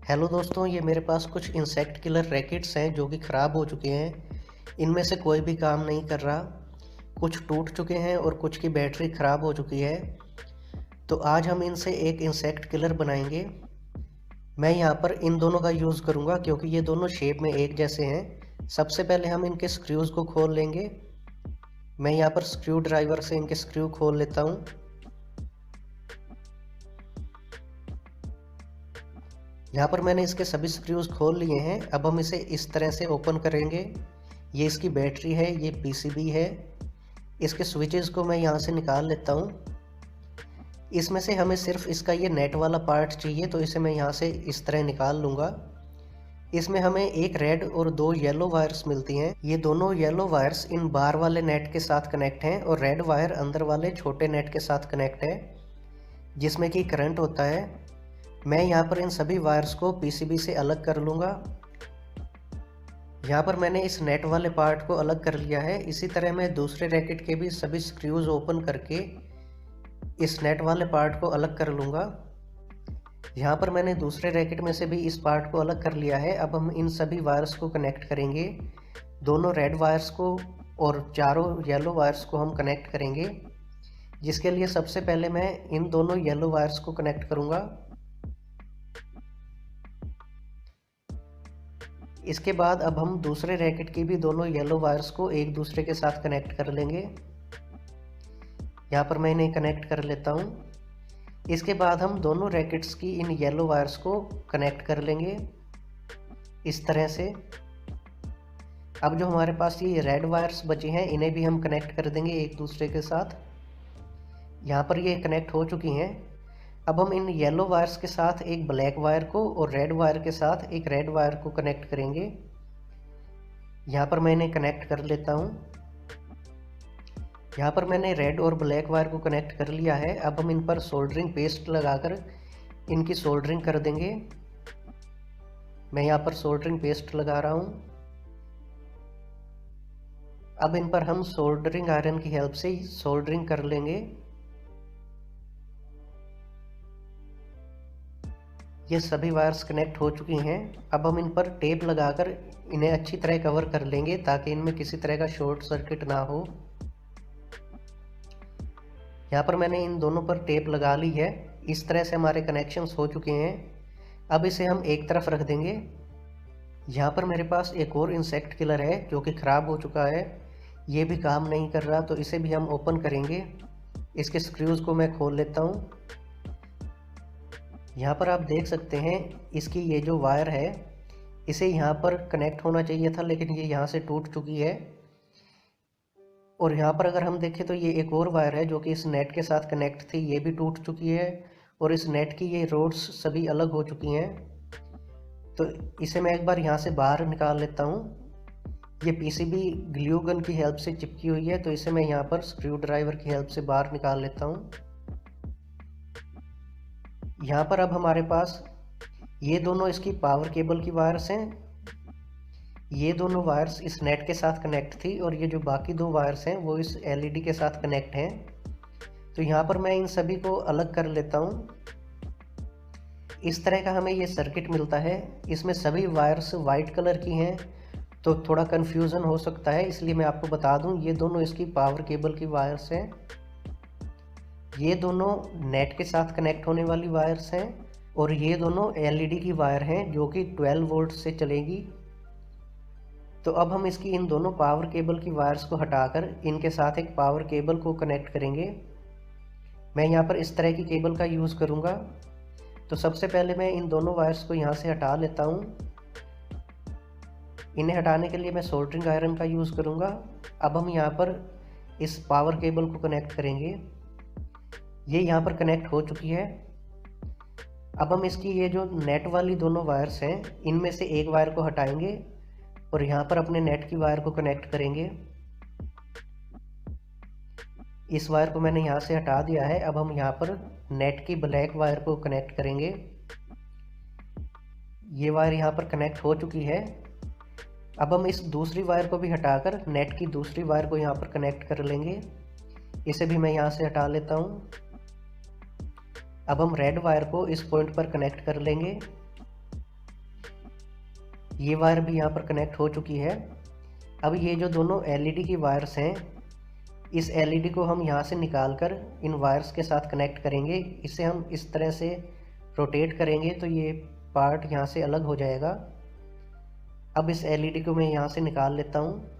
Hello दोस्तों, ये मेरे पास कुछ इंसेक्ट किलर रैकेट्स हैं जो कि ख़राब हो चुके हैं। इनमें से कोई भी काम नहीं कर रहा। कुछ टूट चुके हैं और कुछ की बैटरी ख़राब हो चुकी है। तो आज हम इनसे एक इंसेक्ट किलर बनाएंगे। मैं यहाँ पर इन दोनों का यूज़ करूँगा क्योंकि ये दोनों शेप में एक जैसे हैं। सबसे पहले हम इनके स्क्रूज़ को खोल लेंगे। मैं यहाँ पर स्क्रू ड्राइवर से इनके स्क्रू खोल लेता हूँ। यहाँ पर मैंने इसके सभी स्क्रूज खोल लिए हैं। अब हम इसे इस तरह से ओपन करेंगे। ये इसकी बैटरी है, ये पीसीबी है। इसके स्विचेस को मैं यहाँ से निकाल लेता हूँ। इसमें से हमें सिर्फ इसका ये नेट वाला पार्ट चाहिए, तो इसे मैं यहाँ से इस तरह निकाल लूँगा। इसमें हमें एक रेड और दो येलो वायर्स मिलती हैं। ये दोनों येलो वायर्स इन बार वाले नेट के साथ कनेक्ट हैं और रेड वायर अंदर वाले छोटे नेट के साथ कनेक्ट है जिसमें कि करंट होता है। मैं यहाँ पर इन सभी वायर्स को पीसीबी से अलग कर लूँगा। यहाँ पर मैंने इस नेट वाले पार्ट को अलग कर लिया है। इसी तरह मैं दूसरे रैकेट के भी सभी स्क्रूज ओपन करके इस नेट वाले पार्ट को अलग कर लूँगा। यहाँ पर मैंने दूसरे रैकेट में से भी इस पार्ट को अलग कर लिया है। अब हम इन सभी वायर्स को कनेक्ट करेंगे। दोनों रेड वायर्स को और चारों येलो वायर्स को हम कनेक्ट करेंगे, जिसके लिए सबसे पहले मैं इन दोनों येलो वायर्स को कनेक्ट करूँगा। इसके बाद अब हम दूसरे रैकेट की भी दोनों येलो वायर्स को एक दूसरे के साथ कनेक्ट कर लेंगे। यहाँ पर मैं इन्हें कनेक्ट कर लेता हूँ। इसके बाद हम दोनों रैकेट्स की इन येलो वायर्स को कनेक्ट कर लेंगे इस तरह से। अब जो हमारे पास ये रेड वायर्स बचे हैं, इन्हें भी हम कनेक्ट कर देंगे एक दूसरे के साथ। यहाँ पर ये कनेक्ट हो चुकी हैं। अब हम इन येलो वायर्स के साथ एक ब्लैक वायर को और रेड वायर के साथ एक रेड वायर को कनेक्ट करेंगे। यहाँ पर मैं इन्हें कनेक्ट कर लेता हूँ। यहाँ पर मैंने रेड और ब्लैक वायर को कनेक्ट कर लिया है। अब हम इन पर सोल्डरिंग पेस्ट लगाकर इनकी सोल्डरिंग कर देंगे। मैं यहाँ पर सोल्डरिंग पेस्ट लगा रहा हूँ। अब इन पर हम सोल्डरिंग आयरन की हेल्प से सोल्डरिंग कर लेंगे। ये सभी वायर्स कनेक्ट हो चुकी हैं। अब हम इन पर टेप लगाकर इन्हें अच्छी तरह कवर कर लेंगे ताकि इनमें किसी तरह का शॉर्ट सर्किट ना हो। यहाँ पर मैंने इन दोनों पर टेप लगा ली है। इस तरह से हमारे कनेक्शंस हो चुके हैं। अब इसे हम एक तरफ रख देंगे। यहाँ पर मेरे पास एक और इंसेक्ट किलर है जो कि ख़राब हो चुका है। ये भी काम नहीं कर रहा, तो इसे भी हम ओपन करेंगे। इसके स्क्रूज़ को मैं खोल लेता हूँ। यहाँ पर आप देख सकते हैं इसकी ये जो वायर है, इसे यहाँ पर कनेक्ट होना चाहिए था, लेकिन ये यहाँ से टूट चुकी है। और यहाँ पर अगर हम देखें तो ये एक और वायर है जो कि इस नेट के साथ कनेक्ट थी, ये भी टूट चुकी है। और इस नेट की ये रोड्स सभी अलग हो चुकी हैं। तो इसे मैं एक बार यहाँ से बाहर निकाल लेता हूँ। ये पीसीबी ग्लू गन की हेल्प से चिपकी हुई है, तो इसे मैं यहाँ पर स्क्रू ड्राइवर की हेल्प से बाहर निकाल लेता हूँ। यहाँ पर अब हमारे पास ये दोनों इसकी पावर केबल की वायर्स हैं। ये दोनों वायर्स इस नेट के साथ कनेक्ट थी और ये जो बाकी दो वायर्स हैं वो इस एलईडी के साथ कनेक्ट हैं। तो यहाँ पर मैं इन सभी को अलग कर लेता हूँ। इस तरह का हमें ये सर्किट मिलता है। इसमें सभी वायर्स वाइट कलर की हैं, तो थोड़ा कन्फ्यूज़न हो सकता है, इसलिए मैं आपको बता दूँ ये दोनों इसकी पावर केबल की वायर्स हैं। ये दोनों नेट के साथ कनेक्ट होने वाली वायर्स हैं और ये दोनों एलईडी की वायर हैं जो कि 12 वोल्ट से चलेगी। तो अब हम इसकी इन दोनों पावर केबल की वायर्स को हटाकर इनके साथ एक पावर केबल को कनेक्ट करेंगे। मैं यहाँ पर इस तरह की केबल का यूज़ करूँगा। तो सबसे पहले मैं इन दोनों वायर्स को यहाँ से हटा लेता हूँ। इन्हें हटाने के लिए मैं सोल्डरिंग आयरन का यूज़ करूँगा। अब हम यहाँ पर इस पावर केबल को कनेक्ट करेंगे। ये यहाँ पर कनेक्ट हो चुकी है। अब हम इसकी ये जो नेट वाली दोनों वायर्स हैं, इनमें से एक वायर को हटाएंगे और यहाँ पर अपने नेट की वायर को कनेक्ट करेंगे। इस वायर को मैंने यहाँ से हटा दिया है। अब हम यहाँ पर नेट की ब्लैक वायर को कनेक्ट करेंगे। ये वायर यहाँ पर कनेक्ट हो चुकी है। अब हम इस दूसरी वायर को भी हटाकर नेट की दूसरी वायर को यहाँ पर कनेक्ट कर लेंगे। इसे भी मैं यहाँ से हटा लेता हूँ। अब हम रेड वायर को इस पॉइंट पर कनेक्ट कर लेंगे। ये वायर भी यहाँ पर कनेक्ट हो चुकी है। अब ये जो दोनों एलईडी की वायर्स हैं, इस एलईडी को हम यहाँ से निकाल कर इन वायर्स के साथ कनेक्ट करेंगे। इसे हम इस तरह से रोटेट करेंगे तो ये पार्ट यहाँ से अलग हो जाएगा। अब इस एलईडी को मैं यहाँ से निकाल लेता हूँ।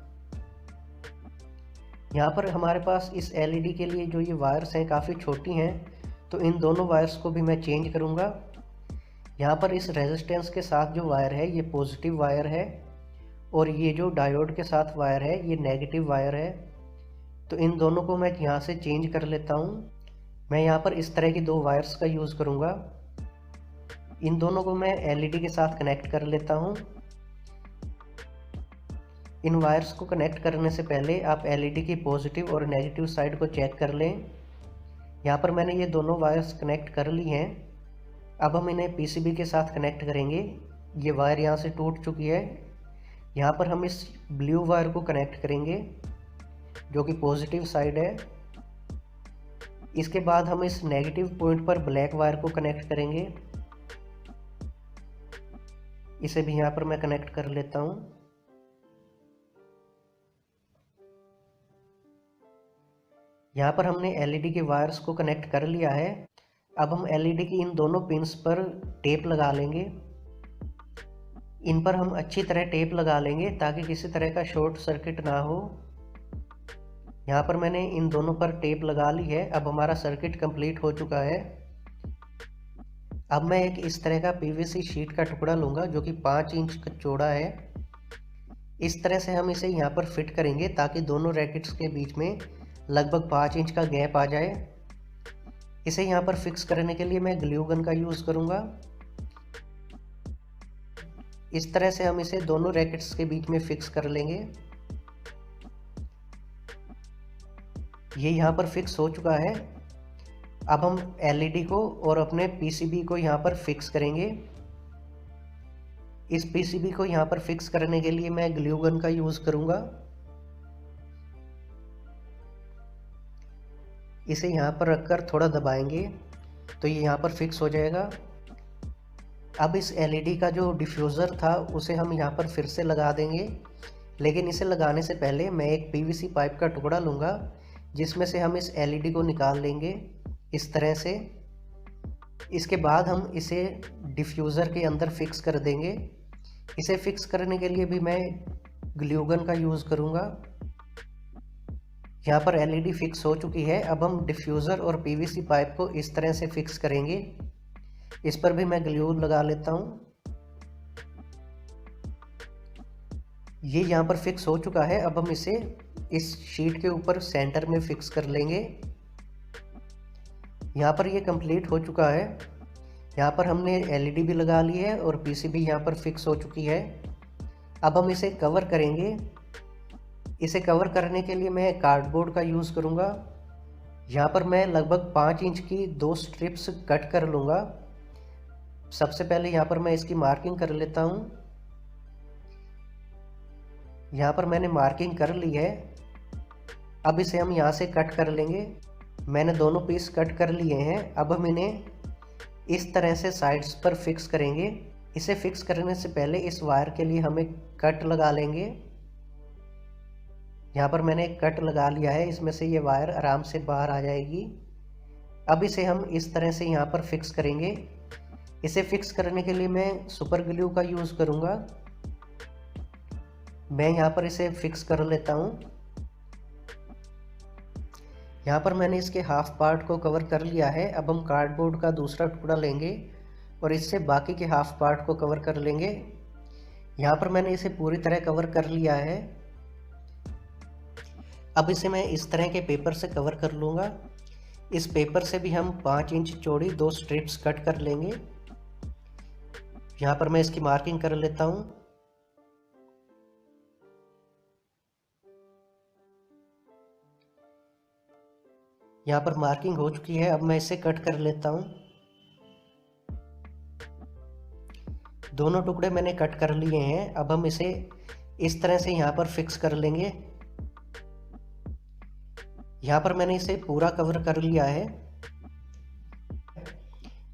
यहाँ पर हमारे पास इस एलईडी के लिए जो ये वायर्स हैं काफ़ी छोटी हैं, तो इन दोनों वायर्स को भी मैं चेंज करूँगा। यहाँ पर इस रेजिस्टेंस के साथ जो वायर है ये पॉजिटिव वायर है और ये जो डायोड के साथ वायर है ये नेगेटिव वायर है। तो इन दोनों को मैं यहाँ से चेंज कर लेता हूँ। मैं यहाँ पर इस तरह की दो वायर्स का यूज़ करूँगा। इन दोनों को मैं एलईडी के साथ कनेक्ट कर लेता हूँ। इन वायर्स को कनेक्ट करने से पहले आप एलईडी की पॉजिटिव और नेगेटिव साइड को चेक कर लें। यहाँ पर मैंने ये दोनों वायर्स कनेक्ट कर ली हैं। अब हम इन्हें पीसीबी के साथ कनेक्ट करेंगे। ये वायर यहाँ से टूट चुकी है। यहाँ पर हम इस ब्लू वायर को कनेक्ट करेंगे जो कि पॉजिटिव साइड है। इसके बाद हम इस नेगेटिव पॉइंट पर ब्लैक वायर को कनेक्ट करेंगे। इसे भी यहाँ पर मैं कनेक्ट कर लेता हूँ। यहाँ पर हमने एलईडी के वायर्स को कनेक्ट कर लिया है। अब हम एलईडी की इन दोनों पिन्स पर टेप लगा लेंगे। इन पर हम अच्छी तरह टेप लगा लेंगे ताकि किसी तरह का शॉर्ट सर्किट ना हो। यहाँ पर मैंने इन दोनों पर टेप लगा ली है। अब हमारा सर्किट कंप्लीट हो चुका है। अब मैं एक इस तरह का पीवीसी शीट का टुकड़ा लूँगा जो कि 5 इंच चौड़ा है। इस तरह से हम इसे यहाँ पर फिट करेंगे ताकि दोनों रैकेट्स के बीच में लगभग 5 इंच का गैप आ जाए। इसे यहाँ पर फिक्स करने के लिए मैं ग्लू गन का यूज़ करूँगा। इस तरह से हम इसे दोनों रैकेट्स के बीच में फिक्स कर लेंगे। ये यहाँ पर फिक्स हो चुका है। अब हम एलईडी को और अपने पीसीबी को यहाँ पर फिक्स करेंगे। इस पीसीबी को यहाँ पर फिक्स करने के लिए मैं ग्लू गन का यूज़ करूँगा। इसे यहाँ पर रखकर थोड़ा दबाएंगे तो ये यहाँ पर फिक्स हो जाएगा। अब इस एलईडी का जो डिफ्यूज़र था उसे हम यहाँ पर फिर से लगा देंगे, लेकिन इसे लगाने से पहले मैं एक पीवीसी पाइप का टुकड़ा लूँगा जिसमें से हम इस एलईडी को निकाल लेंगे इस तरह से। इसके बाद हम इसे डिफ्यूज़र के अंदर फिक्स कर देंगे। इसे फिक्स करने के लिए भी मैं ग्लू गन का यूज़ करूँगा। यहाँ पर एलईडी फिक्स हो चुकी है। अब हम डिफ्यूज़र और पीवीसी पाइप को इस तरह से फिक्स करेंगे। इस पर भी मैं ग्लू लगा लेता हूँ। ये यहाँ पर फिक्स हो चुका है। अब हम इसे इस शीट के ऊपर सेंटर में फिक्स कर लेंगे। यहाँ पर ये कंप्लीट हो चुका है। यहाँ पर हमने एलईडी भी लगा ली है और पीसीबी यहाँ पर फिक्स हो चुकी है। अब हम इसे कवर करेंगे। इसे कवर करने के लिए मैं कार्डबोर्ड का यूज़ करूँगा। यहाँ पर मैं लगभग 5 इंच की 2 स्ट्रिप्स कट कर लूँगा। सबसे पहले यहाँ पर मैं इसकी मार्किंग कर लेता हूँ। यहाँ पर मैंने मार्किंग कर ली है। अब इसे हम यहाँ से कट कर लेंगे। मैंने दोनों पीस कट कर लिए हैं। अब हम इन्हें इस तरह से साइड्स पर फिक्स करेंगे। इसे फिक्स करने से पहले इस वायर के लिए हम एक कट लगा लेंगे। यहाँ पर मैंने एक कट लगा लिया है। इसमें से ये वायर आराम से बाहर आ जाएगी। अब इसे हम इस तरह से यहाँ पर फिक्स करेंगे। इसे फिक्स करने के लिए मैं सुपर ग्लू का यूज़ करूँगा। मैं यहाँ पर इसे फिक्स कर लेता हूँ। यहाँ पर मैंने इसके हाफ पार्ट को कवर कर लिया है। अब हम कार्डबोर्ड का दूसरा टुकड़ा लेंगे और इससे बाकी के हाफ पार्ट को कवर कर लेंगे। यहाँ पर मैंने इसे पूरी तरह कवर कर लिया है। अब इसे मैं इस तरह के पेपर से कवर कर लूँगा। इस पेपर से भी हम 5 इंच चौड़ी 2 स्ट्रिप्स कट कर लेंगे। यहाँ पर मैं इसकी मार्किंग कर लेता हूँ। यहाँ पर मार्किंग हो चुकी है। अब मैं इसे कट कर लेता हूँ। दोनों टुकड़े मैंने कट कर लिए हैं। अब हम इसे इस तरह से यहाँ पर फिक्स कर लेंगे। यहाँ पर मैंने इसे पूरा कवर कर लिया है।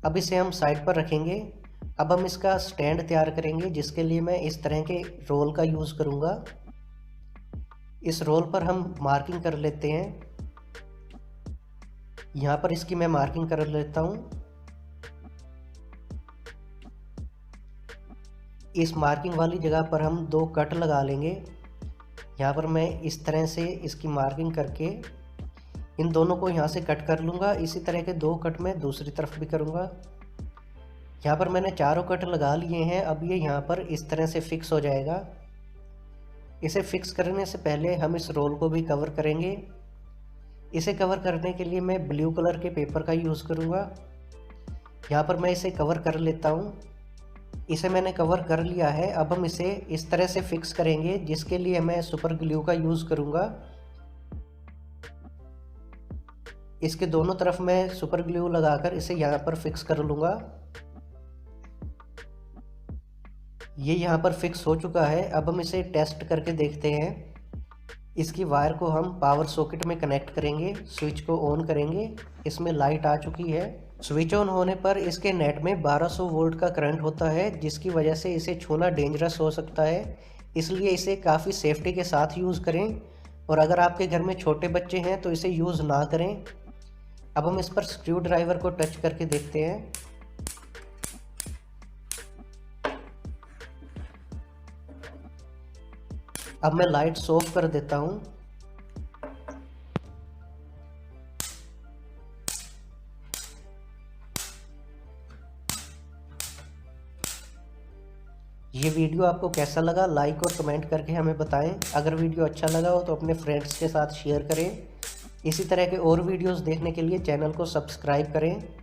अब इसे हम साइड पर रखेंगे। अब हम इसका स्टैंड तैयार करेंगे, जिसके लिए मैं इस तरह के रोल का यूज़ करूँगा। इस रोल पर हम मार्किंग कर लेते हैं। यहाँ पर इसकी मैं मार्किंग कर लेता हूँ। इस मार्किंग वाली जगह पर हम 2 कट लगा लेंगे। यहाँ पर मैं इस तरह से इसकी मार्किंग करके इन दोनों को यहाँ से कट कर लूँगा। इसी तरह के 2 कट मैं दूसरी तरफ भी करूँगा। यहाँ पर मैंने चारों कट लगा लिए हैं। अब ये यहाँ पर इस तरह से फिक्स हो जाएगा। इसे फिक्स करने से पहले हम इस रोल को भी कवर करेंगे। इसे कवर करने के लिए मैं ब्लू कलर के पेपर का यूज़ करूँगा। यहाँ पर मैं इसे कवर कर लेता हूँ। इसे मैंने कवर कर लिया है। अब हम इसे इस तरह से फिक्स करेंगे, जिसके लिए मैं सुपर ग्लू का यूज़ करूँगा। इसके दोनों तरफ मैं सुपर ग्लू लगाकर इसे यहाँ पर फिक्स कर लूँगा। ये यहाँ पर फिक्स हो चुका है। अब हम इसे टेस्ट करके देखते हैं। इसकी वायर को हम पावर सॉकेट में कनेक्ट करेंगे, स्विच को ऑन करेंगे। इसमें लाइट आ चुकी है। स्विच ऑन होने पर इसके नेट में 1200 वोल्ट का करंट होता है, जिसकी वजह से इसे छूना डेंजरस हो सकता है। इसलिए इसे काफ़ी सेफ्टी के साथ यूज़ करें, और अगर आपके घर में छोटे बच्चे हैं तो इसे यूज़ ना करें। अब हम इस पर स्क्रू ड्राइवर को टच करके देखते हैं। अब मैं लाइट्स ऑफ कर देता हूँ। ये वीडियो आपको कैसा लगा, लाइक और कमेंट करके हमें बताएं। अगर वीडियो अच्छा लगा हो तो अपने फ्रेंड्स के साथ शेयर करें। इसी तरह के और वीडियोस देखने के लिए चैनल को सब्सक्राइब करें।